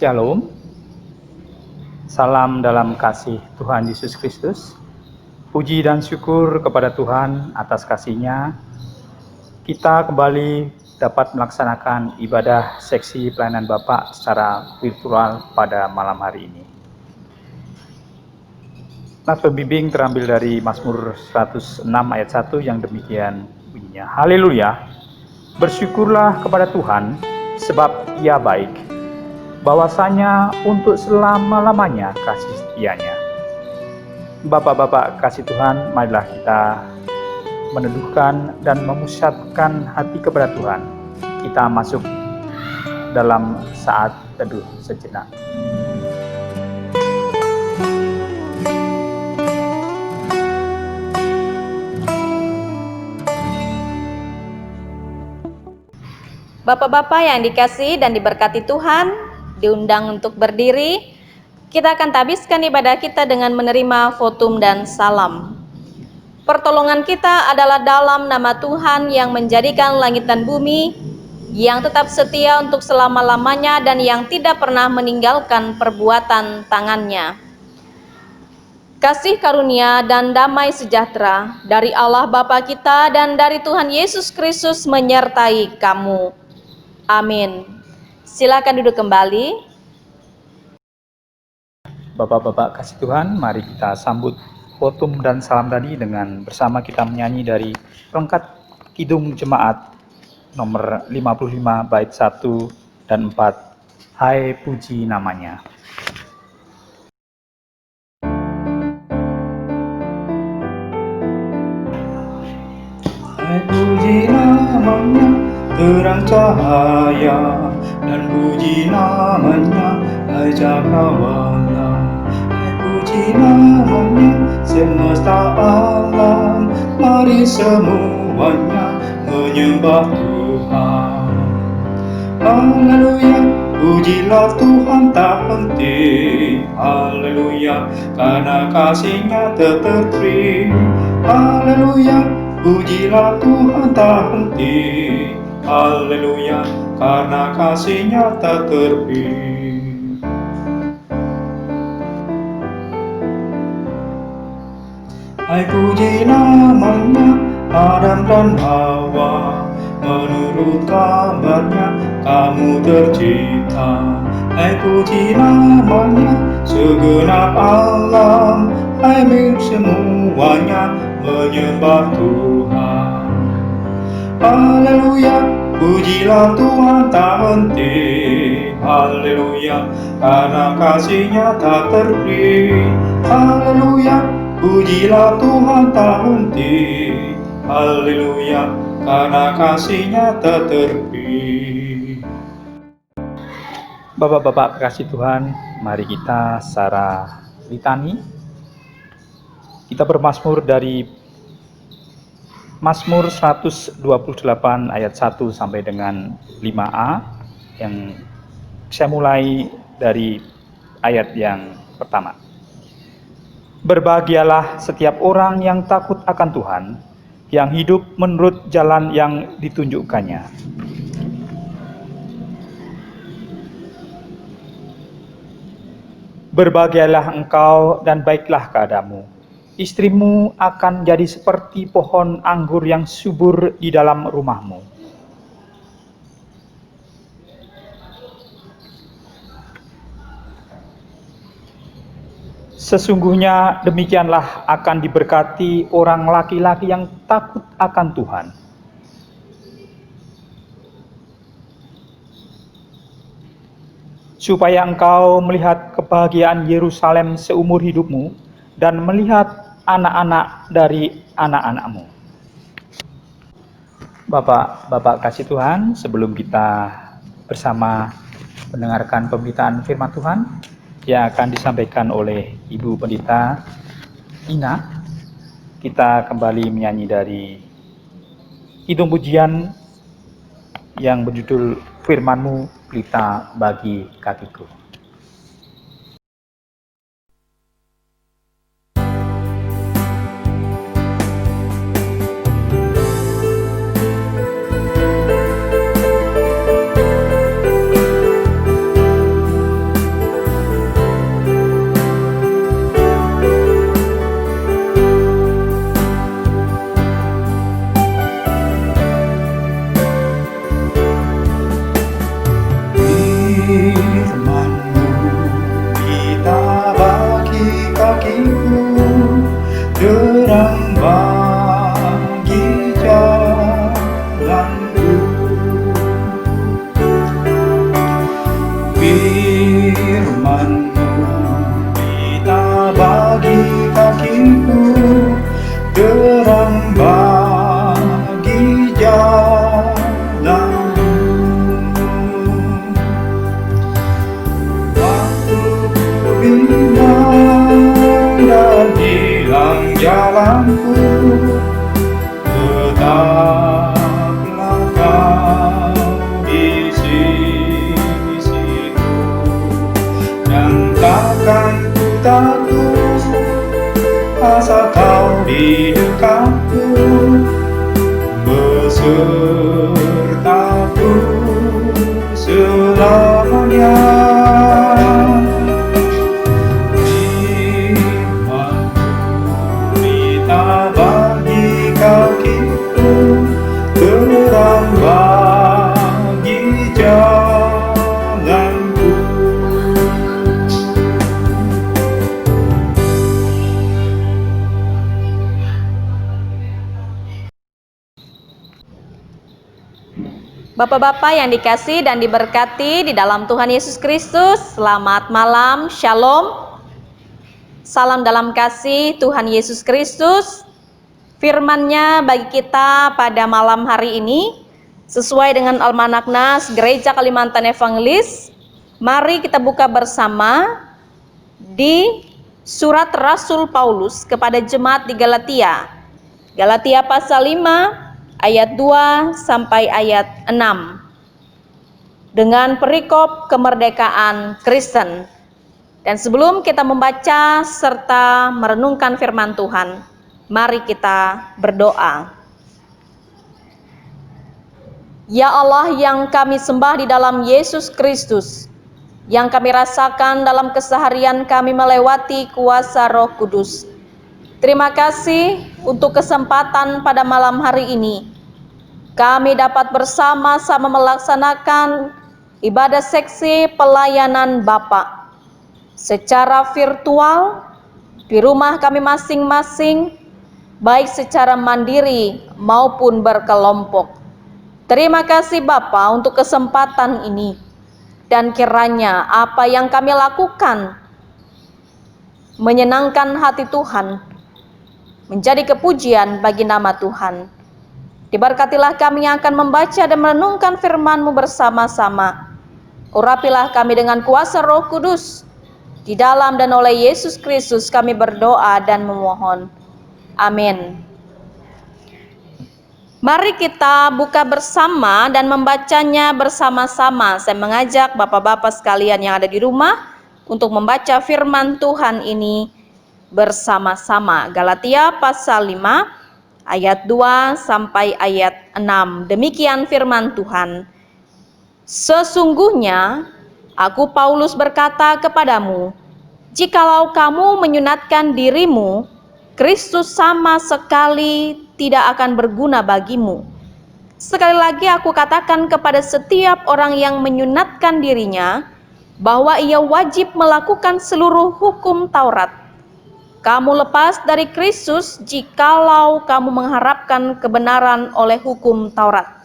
Shalom, salam dalam kasih Tuhan Yesus Kristus. Puji dan syukur kepada Tuhan atas kasih-Nya. Kita kembali dapat melaksanakan ibadah seksi pelayanan Bapak secara virtual pada malam hari ini. Nas pembimbing terambil dari Mazmur 106 ayat 1 yang demikian bunyinya. Haleluya, bersyukurlah kepada Tuhan sebab Ia baik. Bahwasanya untuk selama-lamanya kasih setianya. Bapak-bapak kasih Tuhan, marilah kita meneduhkan dan memusatkan hati kepada Tuhan. Kita masuk dalam saat teduh sejenak. Bapak-bapak yang dikasihi dan diberkati Tuhan, diundang untuk berdiri. Kita akan tabiskan ibadah kita dengan menerima votum dan salam. Pertolongan kita adalah dalam nama Tuhan yang menjadikan langit dan bumi, yang tetap setia untuk selama-lamanya dan yang tidak pernah meninggalkan perbuatan tangannya. Kasih karunia dan damai sejahtera dari Allah Bapa kita dan dari Tuhan Yesus Kristus menyertai kamu. Amin. Silakan duduk kembali. Bapak-bapak kasih Tuhan, mari kita sambut votum dan salam tadi dengan bersama kita menyanyi dari perangkat Kidung Jemaat nomor 55 bait 1 dan 4. Hai puji namanya. Hai puji namanya, terang cahaya, dan puji namanya, hai cakrawala. Hai puji namanya, semesta alam, mari semuanya menyembah Tuhan. Haleluya, pujilah Tuhan tak henti. Haleluya, karena kasih-Nya tak terhenti. Haleluya, pujilah Tuhan tak henti. Haleluya, karena kasih-Nya tak terhenti. Hai puji namanya, Adam dan Hawa, menurut kabarnya kamu tercipta. Hai puji namanya, segenap alam, hai semuanya menyembah Tuhan. Haleluya, pujilah Tuhan tak henti. Haleluya, karena kasih-Nya tak terhenti. Haleluya, pujilah Tuhan tak henti. Haleluya, karena kasih-Nya tak terhenti. Bapak-bapak kasih Tuhan, mari kita secara litani kita bermazmur dari Mazmur 128 ayat 1 sampai dengan 5a, yang saya mulai dari ayat yang pertama. Berbahagialah setiap orang yang takut akan Tuhan, yang hidup menurut jalan yang ditunjukkannya. Berbahagialah engkau dan baiklah keadamu. Istrimu akan jadi seperti pohon anggur yang subur di dalam rumahmu. Sesungguhnya demikianlah akan diberkati orang laki-laki yang takut akan Tuhan. Supaya engkau melihat kebahagiaan Yerusalem seumur hidupmu dan melihat anak-anak dari anak-anakmu. Bapak-bapak kasih Tuhan, sebelum kita bersama mendengarkan pemberitaan firman Tuhan yang akan disampaikan oleh Ibu Pendeta Ina, kita kembali menyanyi dari Kidung Pujian yang berjudul Firman-Mu Pelita bagi kakiku. bimbang dan hilang jalanku, tetaplah kau di sisiku, dan takkan ku takut asal kau di dekatku, besertaku selamanya. Firman-Mu bagi kakiku, terang bagi jalanku. Bapak-bapak yang dikasihi dan diberkati di dalam Tuhan Yesus Kristus, selamat malam, shalom. Salam dalam kasih Tuhan Yesus Kristus. Firman-Nya bagi kita pada malam hari ini sesuai dengan Almanak Nas Gereja Kalimantan Evangelis. Mari kita buka bersama di surat Rasul Paulus kepada jemaat di Galatia. Galatia pasal 5 ayat 2 sampai ayat 6 dengan perikop kemerdekaan Kristen. Dan sebelum kita membaca serta merenungkan firman Tuhan, mari kita berdoa. Ya Allah yang kami sembah di dalam Yesus Kristus, yang kami rasakan dalam keseharian kami melewati kuasa Roh Kudus. Terima kasih untuk kesempatan pada malam hari ini. Kami dapat bersama-sama melaksanakan ibadah seksi pelayanan Bapa secara virtual di rumah kami masing-masing, baik secara mandiri maupun berkelompok. Terima kasih Bapa untuk kesempatan ini, dan kiranya apa yang kami lakukan menyenangkan hati Tuhan, menjadi kepujian bagi nama Tuhan. Diberkatilah kami yang akan membaca dan merenungkan firman-Mu bersama-sama. Urapilah kami dengan kuasa Roh Kudus. Di dalam dan oleh Yesus Kristus kami berdoa dan memohon. Amin. Mari kita buka bersama dan membacanya bersama-sama. Saya mengajak bapak-bapak sekalian yang ada di rumah untuk membaca firman Tuhan ini bersama-sama. Galatia pasal 5 ayat 2 sampai ayat 6. Demikian firman Tuhan. Sesungguhnya aku Paulus berkata kepadamu, jikalau kamu menyunatkan dirimu, Kristus sama sekali tidak akan berguna bagimu. Sekali lagi aku katakan kepada setiap orang yang menyunatkan dirinya, bahwa ia wajib melakukan seluruh hukum Taurat. Kamu lepas dari Kristus jikalau kamu mengharapkan kebenaran oleh hukum Taurat.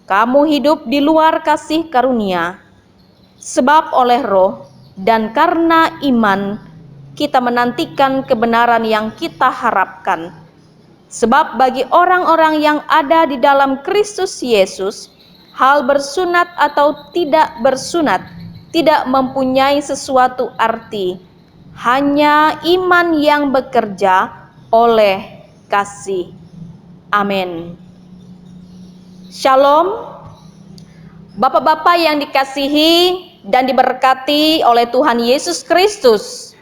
Kamu hidup di luar kasih karunia, sebab oleh Roh dan karena iman kita menantikan kebenaran yang kita harapkan. Sebab bagi orang-orang yang ada di dalam Kristus Yesus, hal bersunat atau tidak bersunat tidak mempunyai sesuatu arti, hanya iman yang bekerja oleh kasih. Amin. Shalom. Bapak-bapak yang dikasihi dan diberkati oleh Tuhan Yesus Kristus.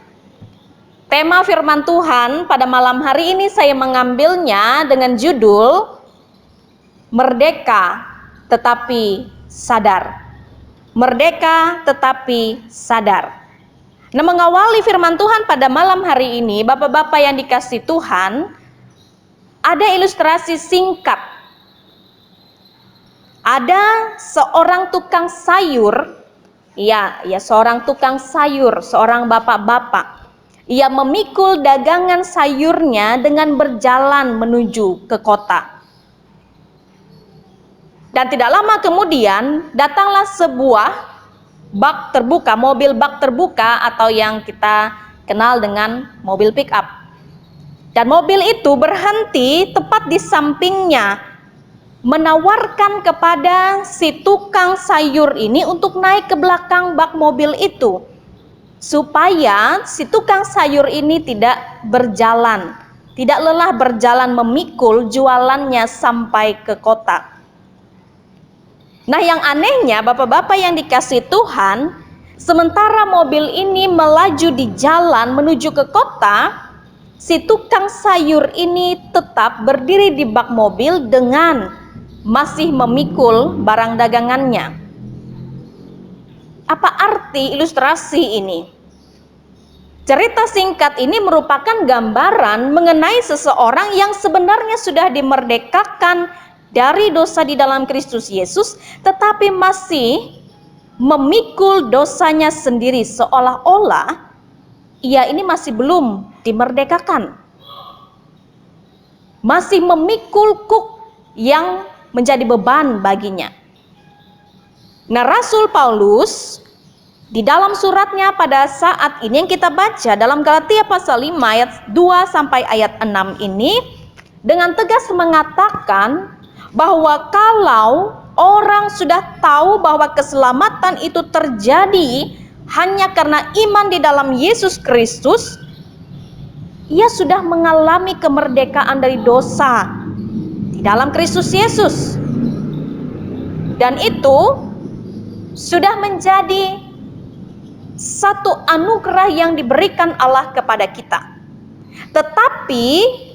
Tema firman Tuhan pada malam hari ini saya mengambilnya dengan judul Merdeka tetapi sadar. Merdeka tetapi sadar. Nah, mengawali firman Tuhan pada malam hari ini, bapak-bapak yang dikasihi Tuhan, ada ilustrasi singkat. Ada seorang tukang sayur, seorang tukang sayur, seorang bapak-bapak. Ia memikul dagangan sayurnya dengan berjalan menuju ke kota. Dan tidak lama kemudian datanglah sebuah bak terbuka, mobil bak terbuka atau yang kita kenal dengan mobil pick up. Dan mobil itu berhenti tepat di sampingnya, menawarkan kepada si tukang sayur ini untuk naik ke belakang bak mobil itu. supaya si tukang sayur ini tidak berjalan, tidak lelah berjalan memikul jualannya sampai ke kota. Nah, yang anehnya Bapak-bapak yang dikasihi Tuhan, sementara mobil ini melaju di jalan menuju ke kota, si tukang sayur ini tetap berdiri di bak mobil dengan masih memikul barang dagangannya. Apa arti ilustrasi ini? Cerita singkat ini merupakan gambaran mengenai seseorang yang sebenarnya sudah dimerdekakan dari dosa di dalam Kristus Yesus, tetapi masih memikul dosanya sendiri, seolah-olah ia ini masih belum dimerdekakan. Masih memikul kuk yang menjadi beban baginya. Nah, Rasul Paulus di dalam suratnya pada saat ini yang kita baca dalam Galatia pasal 5 ayat 2 sampai ayat 6 ini dengan tegas mengatakan bahwa kalau orang sudah tahu bahwa keselamatan itu terjadi hanya karena iman di dalam Yesus Kristus, ia sudah mengalami kemerdekaan dari dosa di dalam Kristus Yesus. Dan itu sudah menjadi satu anugerah yang diberikan Allah kepada kita. Tetapi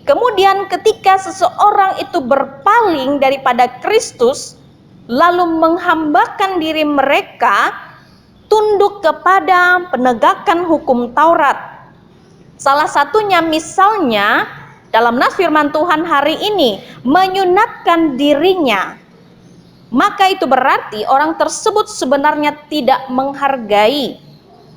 kemudian ketika seseorang itu berpaling daripada Kristus, lalu menghambakan diri mereka tunduk kepada penegakan hukum Taurat. Salah satunya misalnya dalam nas firman Tuhan hari ini, menyunatkan dirinya. Maka itu berarti orang tersebut sebenarnya tidak menghargai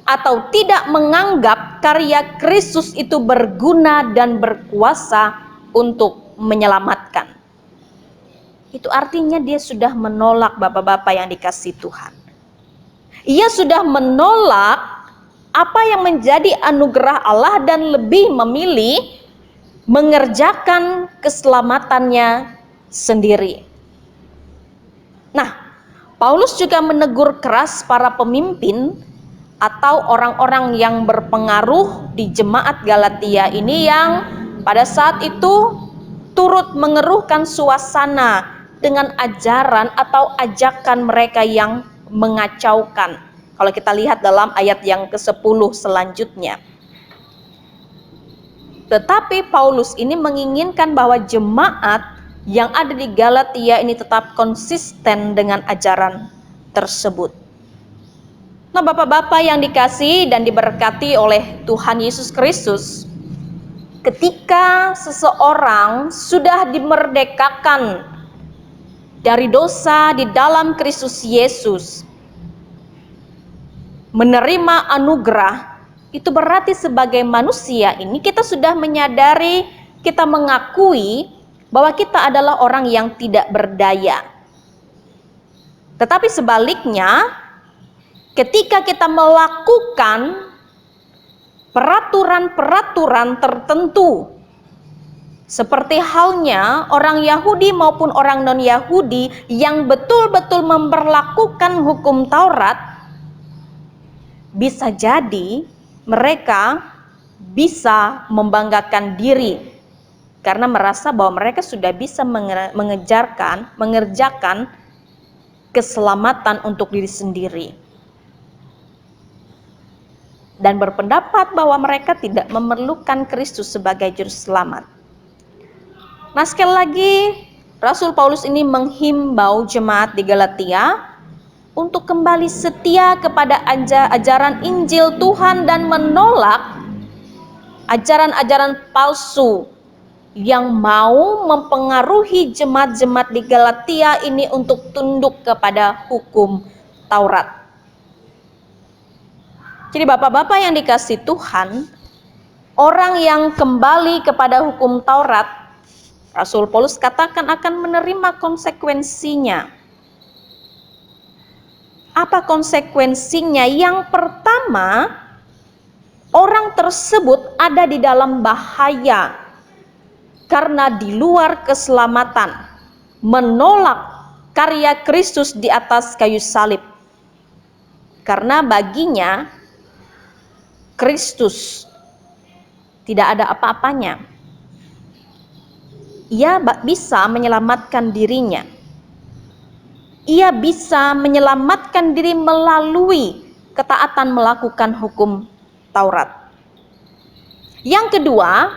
atau tidak menganggap karya Kristus itu berguna dan berkuasa untuk menyelamatkan. Itu artinya dia sudah menolak Bapak-bapak yang dikasihi Tuhan. Ia sudah menolak apa yang menjadi anugerah Allah dan lebih memilih mengerjakan keselamatannya sendiri. Nah, Paulus juga menegur keras para pemimpin atau orang-orang yang berpengaruh di jemaat Galatia ini yang pada saat itu turut mengeruhkan suasana dengan ajaran atau ajakan mereka yang mengacaukan. Kalau kita lihat dalam ayat yang ke-10 selanjutnya. Tetapi Paulus ini menginginkan bahwa jemaat yang ada di Galatia ini tetap konsisten dengan ajaran tersebut. Nah, Bapak-bapak yang dikasihi dan diberkati oleh Tuhan Yesus Kristus, ketika seseorang sudah dimerdekakan dari dosa di dalam Kristus Yesus, menerima anugerah, itu berarti sebagai manusia ini kita sudah menyadari, kita mengakui bahwa kita adalah orang yang tidak berdaya. Tetapi sebaliknya, ketika kita melakukan peraturan-peraturan tertentu, seperti halnya orang Yahudi maupun orang non-Yahudi yang betul-betul memperlakukan hukum Taurat, bisa jadi mereka bisa membanggakan diri karena merasa bahwa mereka sudah bisa mengerjakan keselamatan untuk diri sendiri, dan berpendapat bahwa mereka tidak memerlukan Kristus sebagai juru selamat. Nah, sekali lagi Rasul Paulus ini menghimbau jemaat di Galatia untuk kembali setia kepada ajaran Injil Tuhan dan menolak ajaran-ajaran palsu yang mau mempengaruhi jemaat-jemaat di Galatia ini untuk tunduk kepada hukum Taurat. Jadi Bapak-bapak yang dikasihi Tuhan, orang yang kembali kepada hukum Taurat, Rasul Paulus katakan akan menerima konsekuensinya. Apa konsekuensinya? Yang pertama, orang tersebut ada di dalam bahaya karena di luar keselamatan, menolak karya Kristus di atas kayu salib. Karena baginya Kristus tidak ada apa-apanya. Ia bisa menyelamatkan dirinya. Ia bisa menyelamatkan diri melalui ketaatan melakukan hukum Taurat. Yang kedua,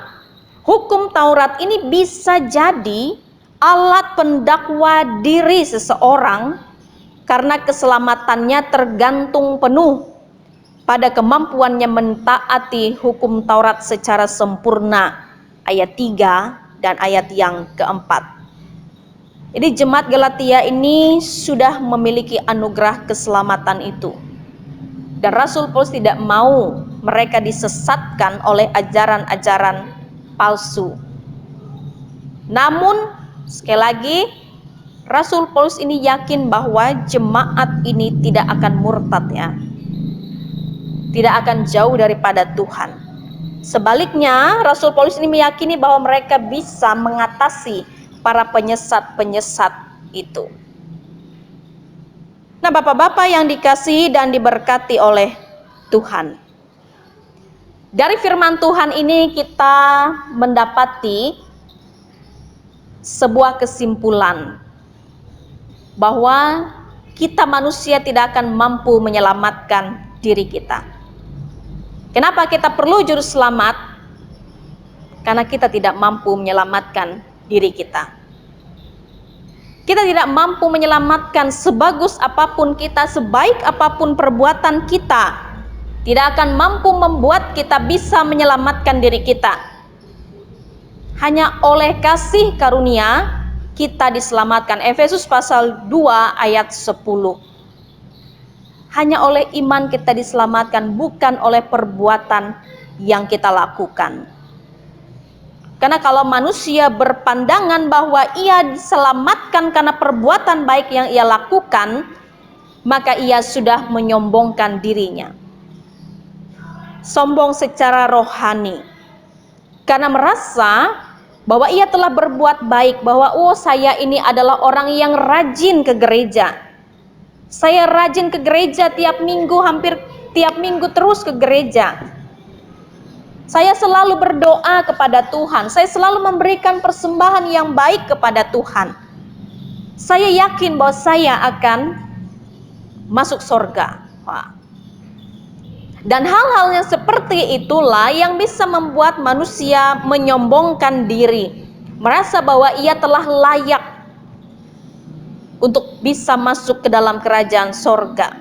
hukum Taurat ini bisa jadi alat pendakwa diri seseorang karena keselamatannya tergantung penuh pada kemampuannya mentaati hukum Taurat secara sempurna. Ayat 3 dan ayat yang keempat. Jadi jemaat Galatia ini sudah memiliki anugerah keselamatan itu. Dan Rasul Paulus tidak mau mereka disesatkan oleh ajaran-ajaran palsu. Namun sekali lagi, Rasul Paulus ini yakin bahwa jemaat ini tidak akan murtad ya. Tidak akan jauh daripada Tuhan. Sebaliknya, Rasul Paulus ini meyakini bahwa mereka bisa mengatasi para penyesat-penyesat itu. Nah, Bapak-bapak yang dikasihi dan diberkati oleh Tuhan. Dari firman Tuhan ini kita mendapati sebuah kesimpulan bahwa kita manusia tidak akan mampu menyelamatkan diri kita. Kenapa kita perlu juru selamat? Karena kita tidak mampu menyelamatkan diri kita. Kita tidak mampu menyelamatkan sebagus apapun kita, sebaik apapun perbuatan kita. Tidak akan mampu membuat kita bisa menyelamatkan diri kita. Hanya oleh kasih karunia kita diselamatkan. Efesus pasal 2 ayat 10. Hanya oleh iman kita diselamatkan, bukan oleh perbuatan yang kita lakukan. Karena kalau manusia berpandangan bahwa ia diselamatkan karena perbuatan baik yang ia lakukan, maka ia sudah menyombongkan dirinya. Sombong secara rohani. Karena merasa bahwa ia telah berbuat baik, bahwa saya ini adalah orang yang rajin ke gereja. Saya rajin ke gereja tiap minggu, hampir tiap minggu terus ke gereja. Saya selalu berdoa kepada Tuhan. Saya selalu memberikan persembahan yang baik kepada Tuhan. Saya yakin bahwa saya akan masuk surga. Dan hal-hal yang seperti itulah yang bisa membuat manusia menyombongkan diri. Merasa bahwa ia telah layak untuk bisa masuk ke dalam kerajaan surga.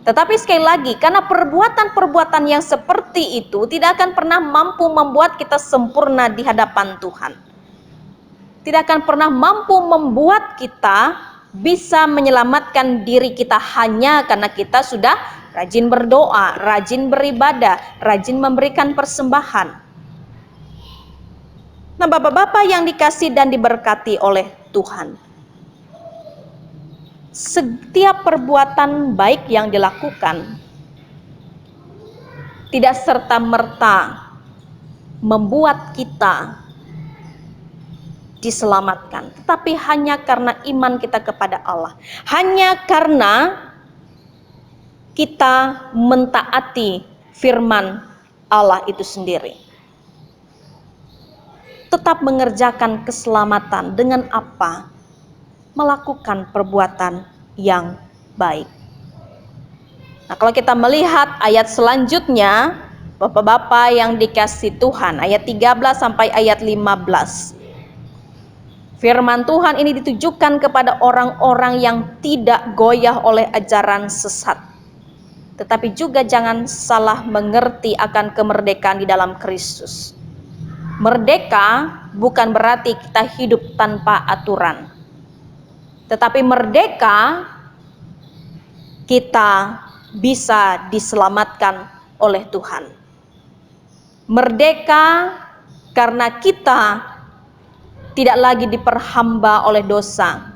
Tetapi sekali lagi, karena perbuatan-perbuatan yang seperti itu tidak akan pernah mampu membuat kita sempurna di hadapan Tuhan. Tidak akan pernah mampu membuat kita bisa menyelamatkan diri kita hanya karena kita sudah rajin berdoa, rajin beribadah, rajin memberikan persembahan. Nah, Bapak-bapak yang dikasih dan diberkati oleh Tuhan. Setiap perbuatan baik yang dilakukan tidak serta-merta membuat kita diselamatkan, tetapi hanya karena iman kita kepada Allah, hanya karena kita mentaati firman Allah itu sendiri. Tetap mengerjakan keselamatan dengan apa? Melakukan perbuatan yang baik. Nah, kalau kita melihat ayat selanjutnya, Bapak-bapak yang dikasihi Tuhan, ayat 13 sampai ayat 15. Firman Tuhan ini ditujukan kepada orang-orang yang tidak goyah oleh ajaran sesat. Tetapi juga jangan salah mengerti akan kemerdekaan di dalam Kristus. Merdeka bukan berarti kita hidup tanpa aturan. Tetapi merdeka, kita bisa diselamatkan oleh Tuhan. Merdeka karena kita tidak lagi diperhamba oleh dosa.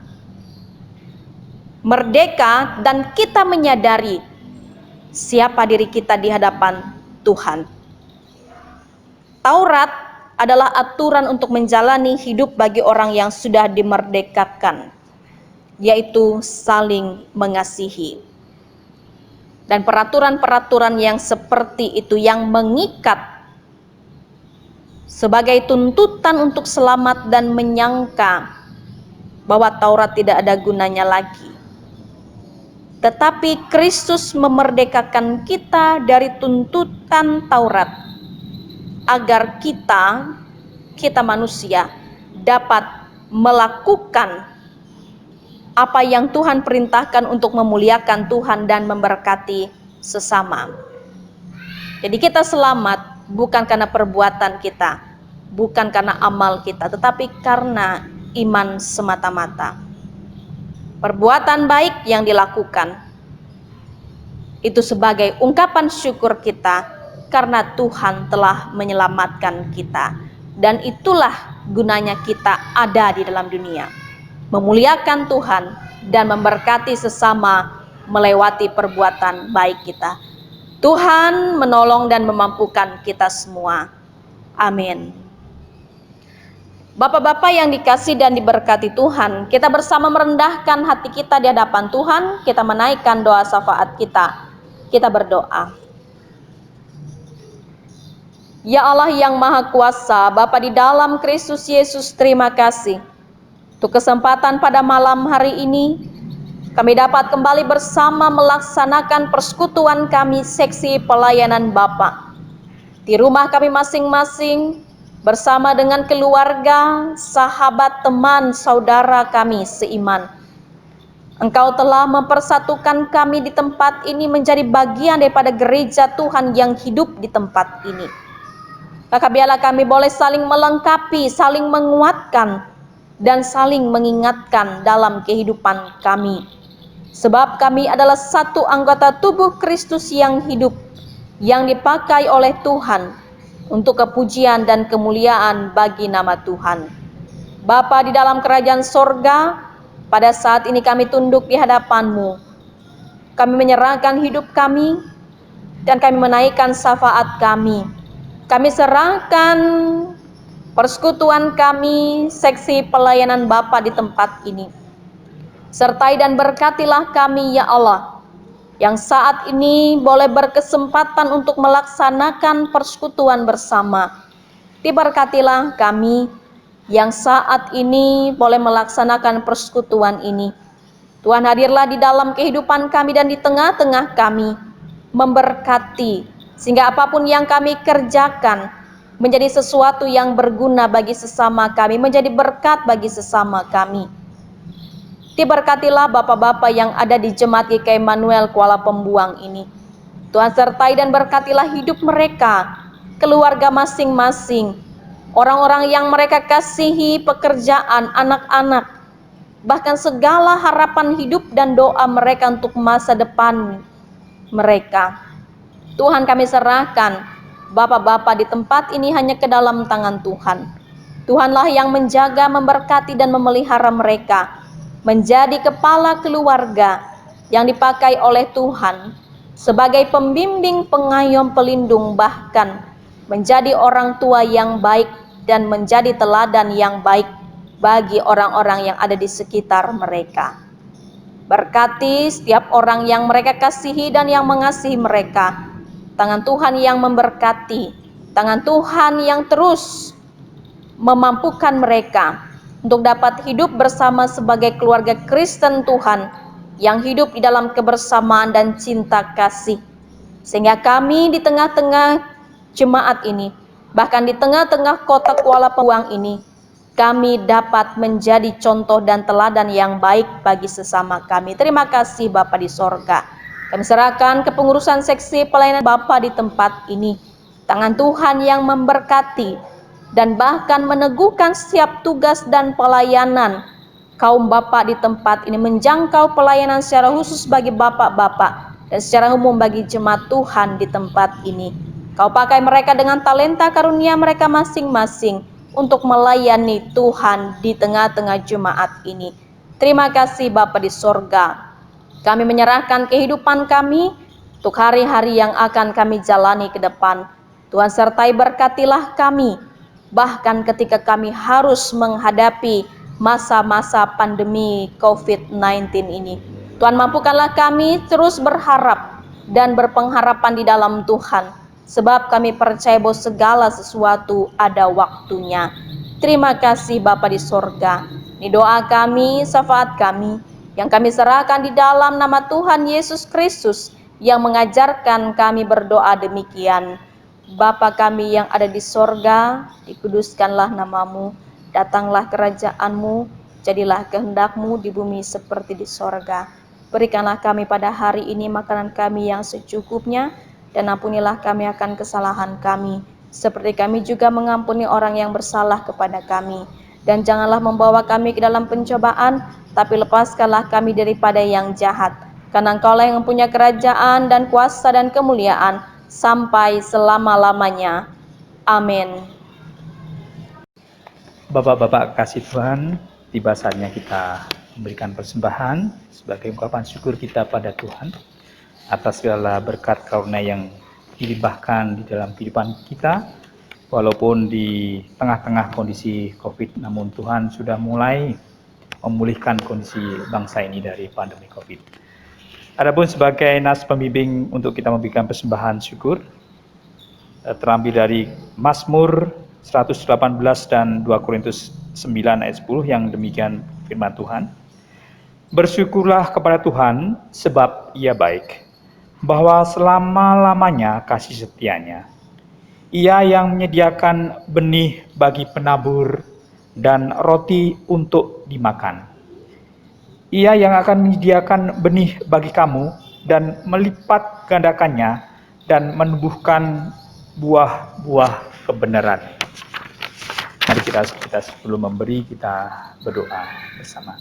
Merdeka dan kita menyadari siapa diri kita di hadapan Tuhan. Taurat adalah aturan untuk menjalani hidup bagi orang yang sudah dimerdekakan, yaitu saling mengasihi. dan peraturan-peraturan yang seperti itu yang mengikat sebagai tuntutan untuk selamat dan menyangka bahwa Taurat tidak ada gunanya lagi. Tetapi Kristus memerdekakan kita dari tuntutan Taurat agar kita manusia dapat melakukan apa yang Tuhan perintahkan untuk memuliakan Tuhan dan memberkati sesama. Jadi kita selamat bukan karena perbuatan kita, bukan karena amal kita, tetapi karena iman semata-mata. Perbuatan baik yang dilakukan itu sebagai ungkapan syukur kita karena Tuhan telah menyelamatkan kita. Dan itulah gunanya kita ada di dalam dunia, memuliakan Tuhan dan memberkati sesama melewati perbuatan baik kita. Tuhan menolong dan memampukan kita semua. Amin. Bapak-bapak yang dikasih dan diberkati Tuhan, kita bersama merendahkan hati kita di hadapan Tuhan, kita menaikkan doa syafaat kita. Kita berdoa. Ya Allah yang Maha Kuasa, Bapa di dalam Kristus Yesus, terima kasih untuk kesempatan pada malam hari ini kami dapat kembali bersama melaksanakan persekutuan kami seksi pelayanan Bapa di rumah kami masing-masing bersama dengan keluarga, sahabat, teman, saudara kami seiman. Engkau telah mempersatukan kami di tempat ini menjadi bagian daripada gereja Tuhan yang hidup di tempat ini. Maka biarlah kami boleh saling melengkapi, saling menguatkan, dan saling mengingatkan dalam kehidupan kami. Sebab kami adalah satu anggota tubuh Kristus yang hidup, yang dipakai oleh Tuhan untuk kepujian dan kemuliaan bagi nama Tuhan. Bapa di dalam kerajaan sorga, pada saat ini kami tunduk di hadapan-Mu. Kami menyerahkan hidup kami, dan kami menaikkan syafaat kami. Kami serahkan persekutuan kami, seksi pelayanan Bapa di tempat ini. Sertai dan berkatilah kami ya Allah, yang saat ini boleh berkesempatan untuk melaksanakan persekutuan bersama. Diberkatilah kami yang saat ini boleh melaksanakan persekutuan ini. Tuhan hadirlah di dalam kehidupan kami dan di tengah-tengah kami, memberkati sehingga apapun yang kami kerjakan menjadi sesuatu yang berguna bagi sesama kami, menjadi berkat bagi sesama kami. Diberkatilah bapak-bapak yang ada di Jemaat GKI Immanuel Kuala Pembuang ini. Tuhan sertai dan berkatilah hidup mereka, keluarga masing-masing, orang-orang yang mereka kasihi, pekerjaan, anak-anak, bahkan segala harapan hidup dan doa mereka untuk masa depan mereka. Tuhan kami serahkan bapak-bapak di tempat ini hanya ke dalam tangan Tuhan. Tuhanlah yang menjaga, memberkati dan memelihara mereka, menjadi kepala keluarga yang dipakai oleh Tuhan sebagai pembimbing, pengayom, pelindung, bahkan menjadi orang tua yang baik dan menjadi teladan yang baik bagi orang-orang yang ada di sekitar mereka. Berkati setiap orang yang mereka kasihi dan yang mengasihi mereka. Tangan Tuhan yang memberkati, tangan Tuhan yang terus memampukan mereka untuk dapat hidup bersama sebagai keluarga Kristen Tuhan yang hidup di dalam kebersamaan dan cinta kasih. Sehingga kami di tengah-tengah jemaat ini, bahkan di tengah-tengah kota Kuala Pembuang ini, kami dapat menjadi contoh dan teladan yang baik bagi sesama kami. Terima kasih Bapa di sorga. Kami serahkan kepengurusan seksi pelayanan Bapa di tempat ini. Tangan Tuhan yang memberkati dan bahkan meneguhkan setiap tugas dan pelayanan kaum Bapa di tempat ini, menjangkau pelayanan secara khusus bagi bapak-bapak dan secara umum bagi jemaat Tuhan di tempat ini. Kau pakai mereka dengan talenta karunia mereka masing-masing untuk melayani Tuhan di tengah-tengah jemaat ini. Terima kasih Bapa di sorga. Kami menyerahkan kehidupan kami untuk hari-hari yang akan kami jalani ke depan. Tuhan sertai berkatilah kami, bahkan ketika kami harus menghadapi masa-masa pandemi COVID-19 ini. Tuhan mampukanlah kami terus berharap dan berpengharapan di dalam Tuhan, sebab kami percaya bahwa segala sesuatu ada waktunya. Terima kasih Bapa di sorga. Ini doa kami, syafaat kami, yang kami serahkan di dalam nama Tuhan Yesus Kristus, yang mengajarkan kami berdoa demikian. Bapa kami yang ada di sorga, dikuduskanlah namamu, datanglah kerajaanmu, jadilah kehendakmu di bumi seperti di sorga. Berikanlah kami pada hari ini makanan kami yang secukupnya, dan ampunilah kami akan kesalahan kami, seperti kami juga mengampuni orang yang bersalah kepada kami. Dan janganlah membawa kami ke dalam pencobaan, tapi lepaskanlah kami daripada yang jahat. Karena Engkaulah yang mempunyai kerajaan dan kuasa dan kemuliaan sampai selama-lamanya. Amin. Bapak-bapak kasih Tuhan, tiba saatnya kita memberikan persembahan sebagai ungkapan syukur kita pada Tuhan atas segala berkat karunia yang dilimpahkan di dalam kehidupan kita. Walaupun di tengah-tengah kondisi COVID, namun Tuhan sudah mulai memulihkan kondisi bangsa ini dari pandemi COVID. Adapun sebagai nas pembimbing untuk kita memberikan persembahan syukur, terambil dari Mazmur 118 dan 2 Korintus 9 ayat 10 yang demikian firman Tuhan. Bersyukurlah kepada Tuhan sebab Ia baik, bahwa selama-lamanya kasih setianya. Ia yang menyediakan benih bagi penabur dan roti untuk dimakan. Ia yang akan menyediakan benih bagi kamu dan melipat gandakannya dan menumbuhkan buah-buah kebenaran. Mari kita sebelum memberi, kita berdoa bersama.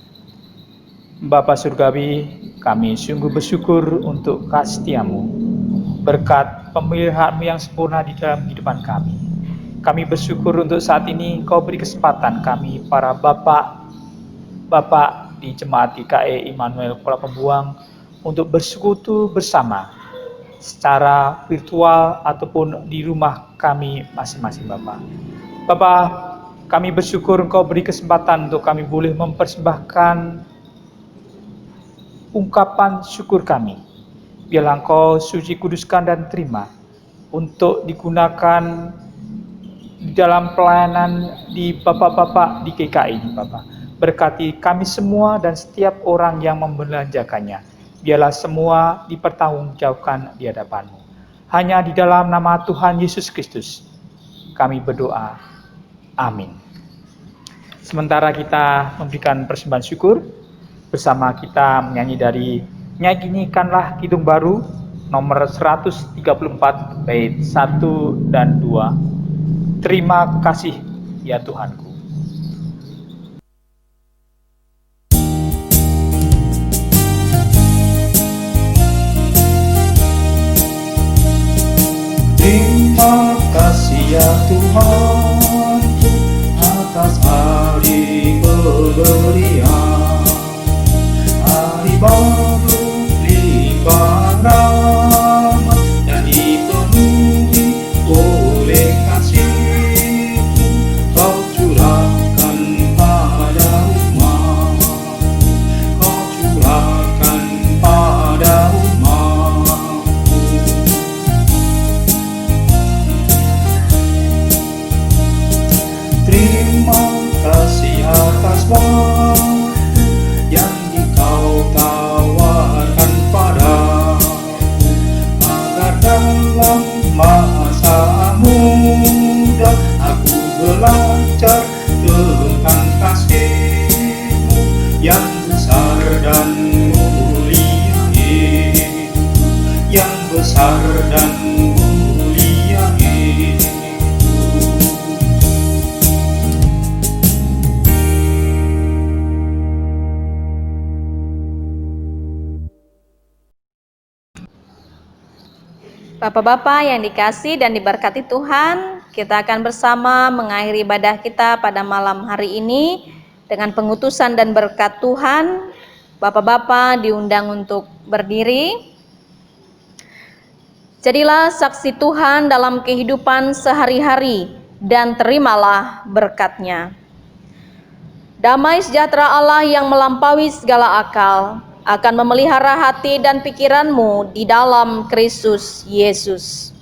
Bapa Surgawi, kami sungguh bersyukur untuk kasih setiamu, berkat pemeliharaan-Mu yang sempurna di dalam kehidupan kami. Kami bersyukur untuk saat ini Kau beri kesempatan kami, para bapak di Jemaat GKI Immanuel Kuala Pembuang, untuk bersekutu bersama secara virtual ataupun di rumah kami masing-masing Bapak. Bapak, kami bersyukur Engkau beri kesempatan untuk kami boleh mempersembahkan ungkapan syukur kami. Biarlah Engkau suci, kuduskan dan terima untuk digunakan di dalam pelayanan di Bapak-bapak di GKI ini Bapak. Berkati kami semua dan setiap orang yang membelanjakannya. Biarlah semua dipertanggungjawabkan di hadapan-Mu. Hanya di dalam nama Tuhan Yesus Kristus kami berdoa. Amin. Sementara kita memberikan persembahan syukur, bersama kita menyanyi dari Nyanyikanlah Kidung Baru nomor 134 bait 1 dan 2. Terima kasih ya Tuhanku. Terima kasih ya Tuhan atas hari pemberian, hari baru limpah rahmat dan dipenuhi oleh kasih-Mu. Kau curahkan pada umat, Kau curahkan pada umat. Terima kasih atas waktu yang Kau tawarkan padaku, agar dalam masa muda aku belajar tentang kasih-Mu yang besar dan mulia itu, yang besar dan mulia itu. Bapak-bapak yang dikasih dan diberkati Tuhan, kita akan bersama mengakhiri ibadah kita pada malam hari ini dengan pengutusan dan berkat Tuhan. Bapak-bapak diundang untuk berdiri. Jadilah saksi Tuhan dalam kehidupan sehari-hari dan terimalah berkat-Nya. Damai sejahtera Allah yang melampaui segala akal akan memelihara hati dan pikiranmu di dalam Kristus Yesus.